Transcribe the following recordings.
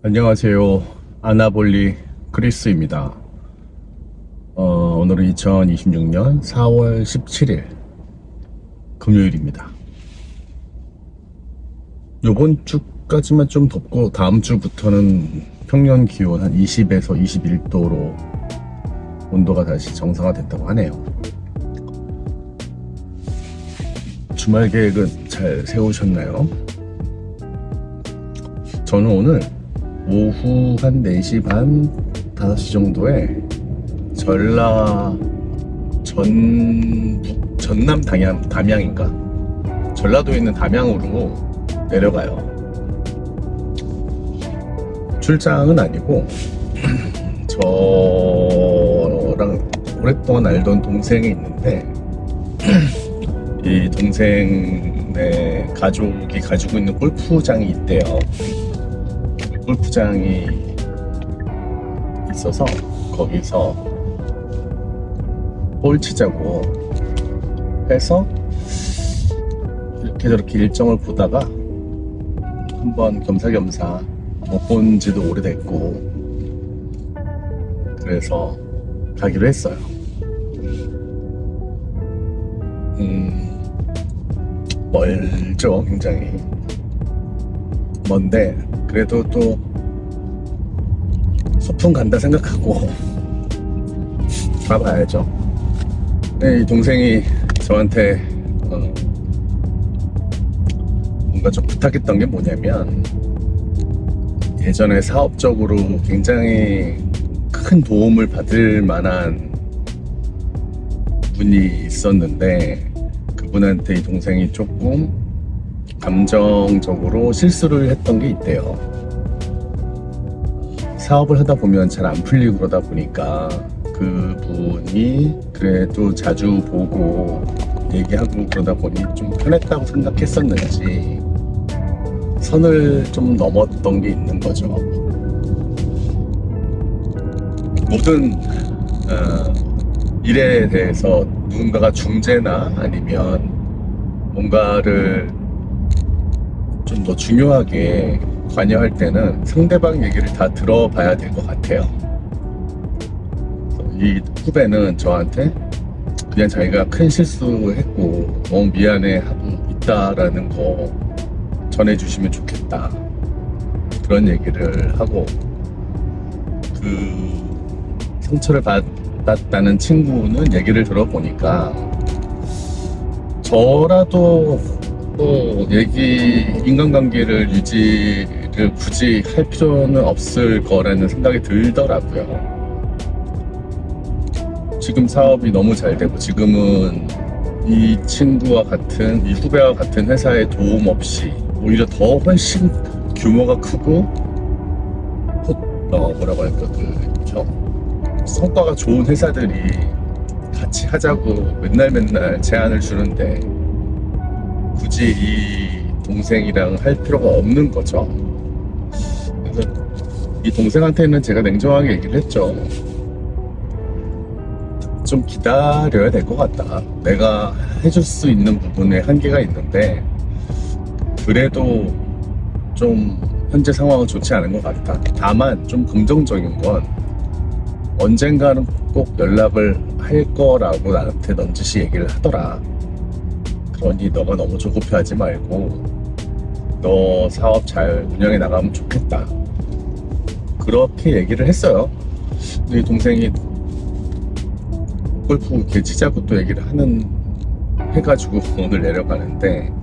안녕하세요. 아나볼리 크리스입니다. 오늘은 2026년 4월 17일 금요일입니다. 요번 주까지만 좀 덥고 다음 주부터는 평년 기온 한 20에서 21도로 온도가 다시 정상화됐다고 하네요. 주말 계획은 잘 세우셨나요? 저는 오늘 오후 한 4시 반, 5시 정도에 전남 담양인가? 전라도에 있는 담양으로 내려가요. 출장은 아니고 저랑 오랫동안 알던 동생이 있는데 이 동생의 가족이 가지고 있는 골프장이 있대요. 골프장이 있어서 거기서 볼 치자고 해서 이렇게 저렇게 일정을 보다가 한번 겸사겸사 못 본 지도 오래됐고 그래서 가기로 했어요. 멀죠, 굉장히 먼데 그래도 또 소풍 간다 생각하고 가봐야죠. 네, 이 동생이 저한테 뭔가 좀 부탁했던 게 뭐냐면 예전에 사업적으로 굉장히 큰 도움을 받을 만한 분이 있었는데 그분한테 이 동생이 조금 감정적으로 실수를 했던 게 있대요. 사업을 하다 보면 잘 안 풀리고 그러다 보니까 그분이 그래도 자주 보고 얘기하고 그러다 보니 좀 편했다고 생각했었는지 선을 좀 넘었던 게 있는 거죠. 모든 일에 대해서 누군가가 중재나 아니면 뭔가를 좀 더 중요하게 관여할 때는 상대방 얘기를 다 들어봐야 될 것 같아요. 이 후배는 저한테 그냥 자기가 큰 실수했고 너무 미안해 하고 있다라는 거 전해주시면 좋겠다 그런 얘기를 하고 그 상처를 받았다는 친구는 얘기를 들어보니까 저라도 또 인간관계를 유지를 굳이 할 필요는 없을 거라는 생각이 들더라고요. 지금 사업이 너무 잘 되고 지금은 이 후배와 같은 회사의 도움 없이 오히려 더 훨씬 규모가 크고 뭐라고 할까 성과가 좋은 회사들이 같이 하자고 맨날 제안을 주는데 굳이 이 동생이랑 할 필요가 없는 거죠. 그래서 이 동생한테는 제가 냉정하게 얘기를 했죠. 좀 기다려야 될 것 같다. 내가 해줄 수 있는 부분에 한계가 있는데 그래도 좀 현재 상황은 좋지 않은 것 같다. 다만 좀 긍정적인 건 언젠가는 꼭 연락을 할 거라고 나한테 넌지시 얘기를 하더라. 그러니 너가 너무 조급해하지 말고 너 사업 잘 운영해 나가면 좋겠다. 그렇게 얘기를 했어요. 근데 이 동생이 골프 이렇게 치자고 또 얘기를 해가지고 오늘 내려가는데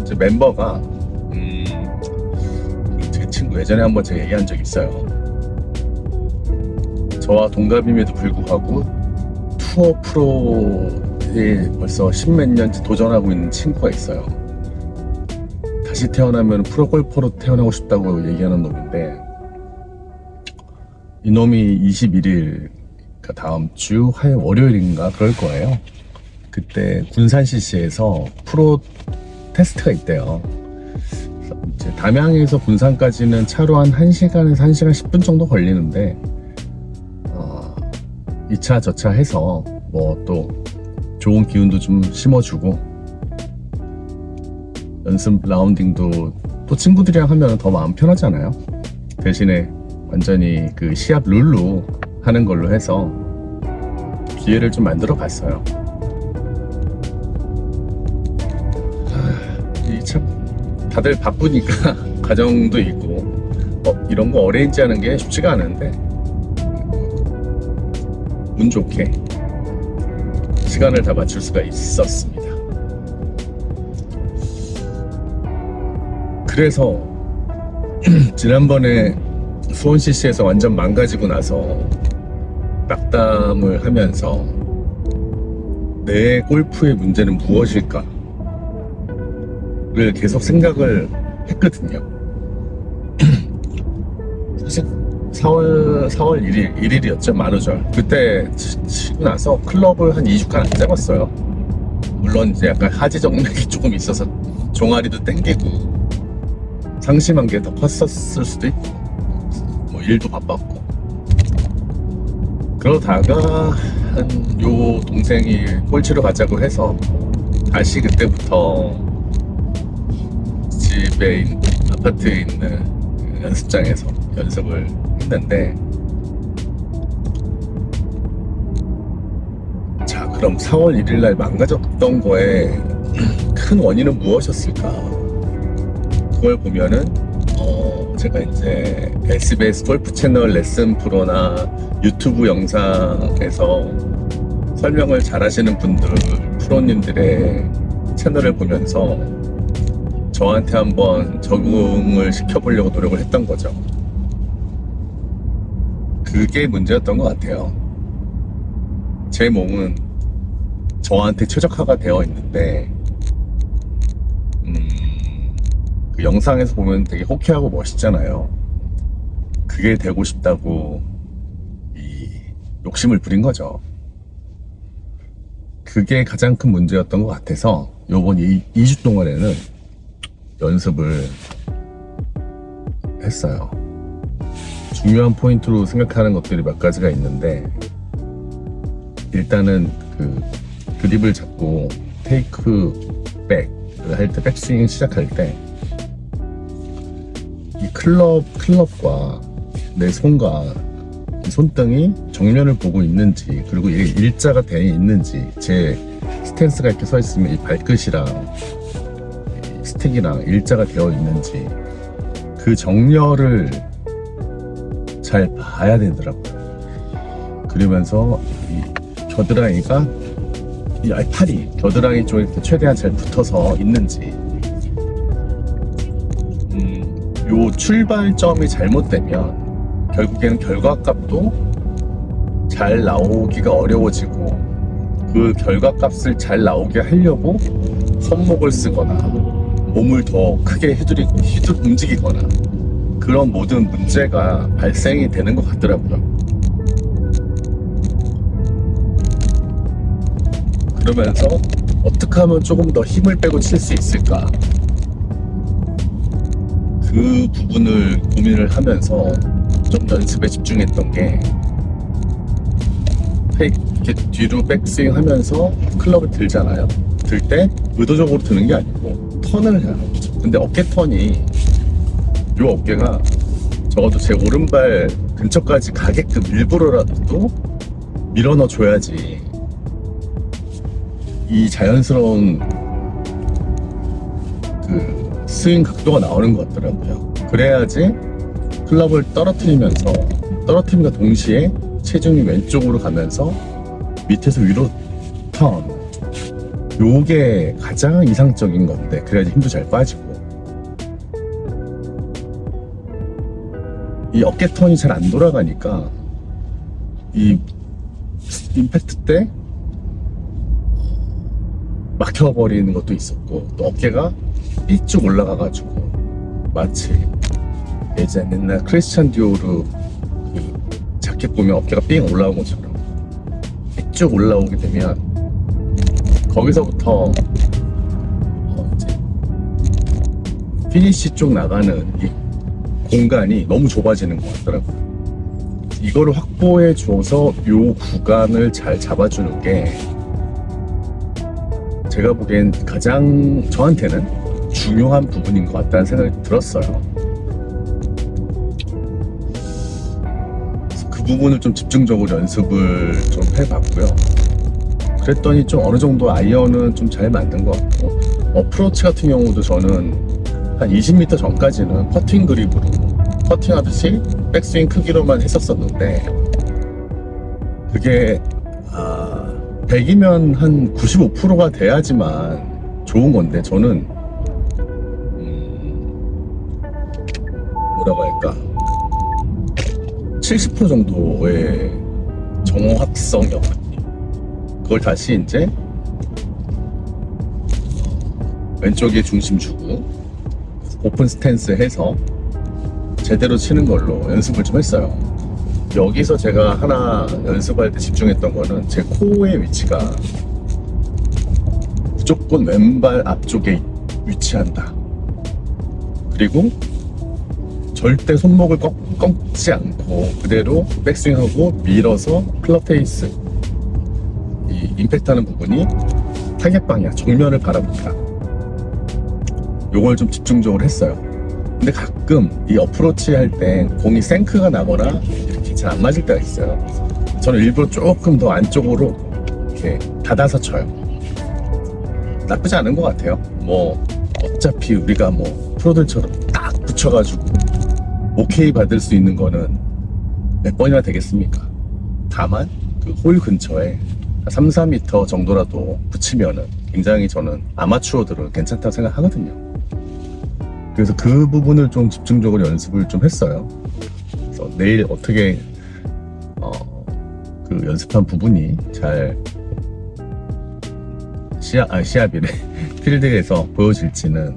이제 멤버가 제 친구 예전에 한번 제가 얘기한 적 있어요. 저와 동갑임에도 불구하고 투어 프로에 벌써 십몇 년째 도전하고 있는 친구가 있어요. 다시 태어나면 프로 골퍼로 태어나고 싶다고 얘기하는 놈인데 이놈이 21일 다음 주 월요일인가 그럴 거예요. 그때 군산 CC에서 프로 테스트가 있대요. 이제 담양에서 군산까지는 차로 한 1시간에서 1시간 10분 정도 걸리는데 2차 저차 해서 뭐 또 좋은 기운도 좀 심어주고 연습 라운딩도 또 친구들이랑 하면 더 마음 편하잖아요. 대신에 완전히 그 시합 룰로 하는 걸로 해서 기회를 좀 만들어 봤어요. 이 참 다들 바쁘니까 가정도 있고 이런 거 어레인지 하는 게 쉽지가 않은데 운 좋게 시간을 다 맞출 수가 있었습니다. 그래서 지난번에 수원 CC에서 완전 망가지고 나서 낙담을 하면서 내 골프의 문제는 무엇일까를 계속 생각을 했거든요. 사실 4월 1일이었죠. 만우절. 그때 치고 나서 클럽을 한 2주간 안 잡았어요. 물론 이제 약간 하지 정맥이 조금 있어서 종아리도 땡기고 상심한 게 더 컸었을 수도 있고 뭐 일도 바빴고 그러다가 한 요 동생이 꼴치러 가자고 해서 다시 그때부터 집에 아파트에 있는 연습장에서 연습을 했는데, 자 그럼 4월 1일날 망가졌던 거에 큰 원인은 무엇이었을까? 그걸 보면은 제가 이제 SBS 골프 채널 레슨 프로나 유튜브 영상에서 설명을 잘 하시는 분들, 프로님들의 채널을 보면서 저한테 한번 적응을 시켜보려고 노력을 했던 거죠. 그게 문제였던 것 같아요. 제 몸은 저한테 최적화가 되어 있는데 그 영상에서 보면 되게 호쾌하고 멋있잖아요. 그게 되고 싶다고 이 욕심을 부린 거죠. 그게 가장 큰 문제였던 것 같아서 요번 2주 동안에는 연습을 했어요. 중요한 포인트로 생각하는 것들이 몇 가지가 있는데, 일단은 그 그립을 잡고 테이크 백을 할 때, 백스윙 시작할 때 이 클럽과 내 손과 이 손등이 정면을 보고 있는지, 그리고 이게 일자가 되어 있는지, 제 스탠스가 이렇게 서 있으면 이 발끝이랑 이 스틱이랑 일자가 되어 있는지 그 정렬을 잘 봐야 되더라고요. 그러면서 이 겨드랑이가 이 팔이 겨드랑이 쪽에 최대한 잘 붙어서 있는지, 요 출발점이 잘못되면 결국에는 결과값도 잘 나오기가 어려워지고, 그 결과값을 잘 나오게 하려고 손목을 쓰거나 몸을 더 크게 움직이거나 그런 모든 문제가 발생이 되는 것 같더라고요. 그러면서 어떻게 하면 조금 더 힘을 빼고 칠 수 있을까, 그 부분을 고민을 하면서 좀 연습에 집중했던 게, 이렇게 뒤로 백스윙 하면서 클럽을 들잖아요. 들 때 의도적으로 드는 게 아니고 턴을 해야 하죠. 근데 어깨 턴이, 요 어깨가 적어도 제 오른발 근처까지 가게끔 일부러라도 밀어 넣어 줘야지 이 자연스러운 그 스윙 각도가 나오는 것 같더라고요. 그래야지 클럽을 떨어뜨림과 동시에 체중이 왼쪽으로 가면서 밑에서 위로 턴, 요게 가장 이상적인 건데, 그래야지 힘도 잘 빠지고, 이 어깨 턴이 잘 안 돌아가니까 이 임팩트 때 막혀버리는 것도 있었고, 또 어깨가 삐쭉 올라가가지고 마치 예전 옛날 크리스찬 디오르 그 자켓 보면 어깨가 삥 올라온 것처럼 삐쭉 올라오게 되면 거기서부터 이제 피니시 쪽 나가는 이 공간이 너무 좁아지는 것 같더라고요. 이거를 확보해 줘서 요 구간을 잘 잡아주는 게 제가 보기엔 가장 저한테는 중요한 부분인 것 같다는 생각이 들었어요. 부분을 좀 집중적으로 연습을 좀 해봤고요. 그랬더니 좀 어느 정도 아이언은 좀 잘 맞는 것 같고, 어프로치 같은 경우도 저는 한 20m 전까지는 퍼팅 그립으로 퍼팅하듯이 백스윙 크기로만 했었었는데, 그게 100이면 한 95%가 돼야지만 좋은 건데, 저는 뭐라고 할까, 70% 정도의 정확성이었거든요. 그걸 다시 이제 왼쪽에 중심 주고 오픈 스탠스 해서 제대로 치는 걸로 연습을 좀 했어요. 여기서 제가 하나 연습할 때 집중했던 거는 제 코어의 위치가 무조건 왼발 앞쪽에 위치한다. 그리고 절대 손목을 꺾지 않고 그대로 백스윙하고 밀어서 클럽 페이스, 이 임팩트하는 부분이 타겟 방향, 정면을 바라본다. 요걸 좀 집중적으로 했어요. 근데 가끔 이 어프로치 할 때 공이 생크가 나거나 이렇게 잘 안 맞을 때가 있어요. 저는 일부러 조금 더 안쪽으로 이렇게 닫아서 쳐요. 나쁘지 않은 것 같아요. 뭐 어차피 우리가 뭐 프로들처럼 딱 붙여가지고 오케이 받을 수 있는 거는 몇 번이나 되겠습니까? 다만 그 홀 근처에 3, 4m 정도라도 붙이면은 굉장히 저는 아마추어들은 괜찮다고 생각하거든요. 그래서 그 부분을 좀 집중적으로 연습을 좀 했어요. 그래서 내일 어떻게 그 연습한 부분이 잘 시합이래 필드에서 보여질지는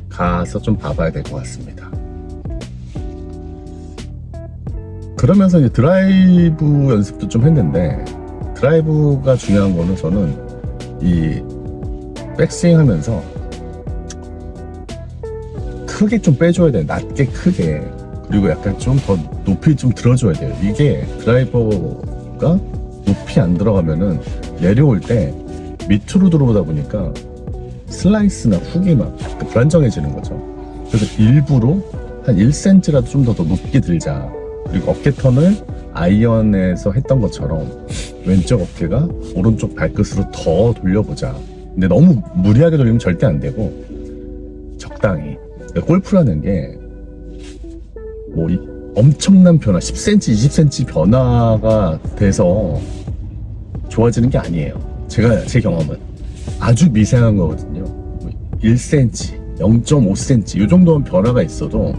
가서 좀 봐봐야 될 것 같습니다. 그러면서 이제 드라이브 연습도 좀 했는데, 드라이브가 중요한 거는 저는 이 백스윙 하면서 크게 좀 빼줘야 돼요. 낮게 크게. 그리고 약간 좀 더 높이 좀 들어줘야 돼요. 이게 드라이버가 높이 안 들어가면은 내려올 때 밑으로 들어오다 보니까 슬라이스나 훅이 막 불안정해지는 거죠. 그래서 일부러 한 1cm라도 좀 더 높게 들자. 그리고 어깨 턴을 아이언에서 했던 것처럼 왼쪽 어깨가 오른쪽 발끝으로 더 돌려보자. 근데 너무 무리하게 돌리면 절대 안 되고 적당히. 골프라는 게 뭐 엄청난 변화, 10cm, 20cm 변화가 돼서 좋아지는 게 아니에요. 제 경험은 아주 미세한 거거든요. 1cm, 0.5cm 이 정도는 변화가 있어도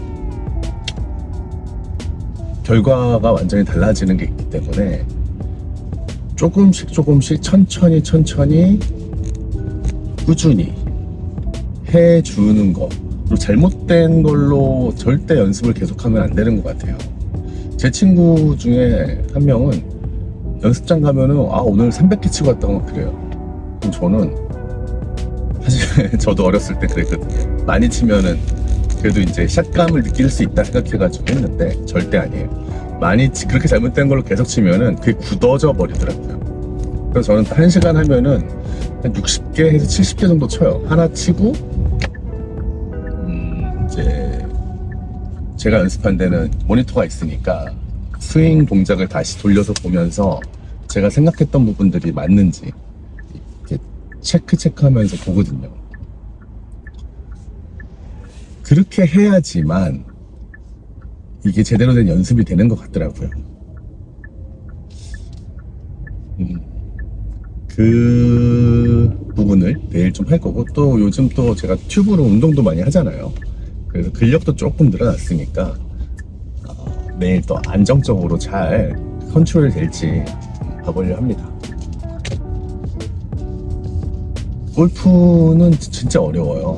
결과가 완전히 달라지는 게 있기 때문에 조금씩 천천히 꾸준히 해주는 거. 그리고 잘못된 걸로 절대 연습을 계속하면 안 되는 것 같아요. 제 친구 중에 한 명은 연습장 가면은 오늘 300개 치고 왔다고 막 그래요. 그럼 저는 사실 저도 어렸을 때 그랬거든요. 많이 치면은 그래도 이제 샷감을 느낄 수 있다 생각해가지고 했는데 절대 아니에요. 그렇게 잘못된 걸로 계속 치면은 그게 굳어져 버리더라고요. 그래서 저는 1시간 하면은 한 60개에서 70개 정도 쳐요. 하나 치고 이제 제가 연습한 데는 모니터가 있으니까 스윙 동작을 다시 돌려서 보면서 제가 생각했던 부분들이 맞는지 이렇게 체크하면서 보거든요. 그렇게 해야지만 이게 제대로 된 연습이 되는 것 같더라고요. 그 부분을 내일 좀 할 거고, 또 요즘 또 제가 튜브로 운동도 많이 하잖아요. 그래서 근력도 조금 늘어났으니까 내일 또 안정적으로 잘 컨트롤 될지 봐보려 합니다. 골프는 진짜 어려워요.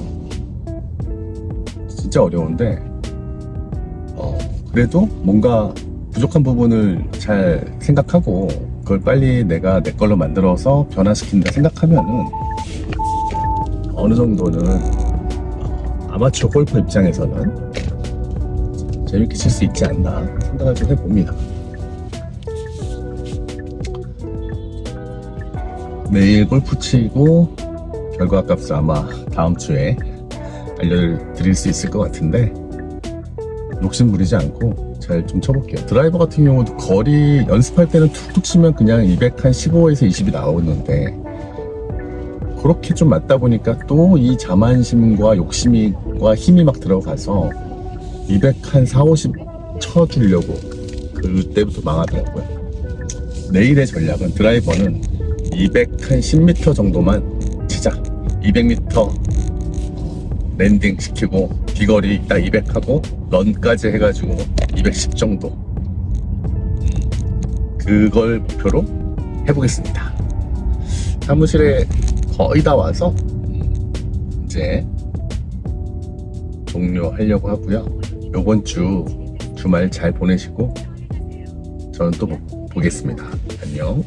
진짜 어려운데 그래도 뭔가 부족한 부분을 잘 생각하고 그걸 빨리 내가 내 걸로 만들어서 변화시킨다 생각하면은 어느 정도는 아마추어 골프 입장에서는 재밌게 칠 수 있지 않나 생각을 좀 해봅니다. 내일 골프 치고 결과 값을 아마 다음 주에 알려드릴 수 있을 것 같은데, 욕심 부리지 않고 잘 좀 쳐볼게요. 드라이버 같은 경우도 거리 연습할 때는 툭툭 치면 그냥 215에서 20이 나오는데 그렇게 좀 맞다 보니까 또 이 자만심과 욕심과 힘이 막 들어가서 204, 50 쳐주려고 그때부터 망하더라고요. 내일의 전략은 드라이버는 210m 정도만 치자. 200m 랜딩 시키고 비거리 딱 200 하고 런까지 해가지고 210 정도, 그걸 목표로 해보겠습니다. 사무실에 거의 다 와서 이제 종료하려고 하고요. 요번 주 주말 잘 보내시고 저는 또 보겠습니다. 안녕.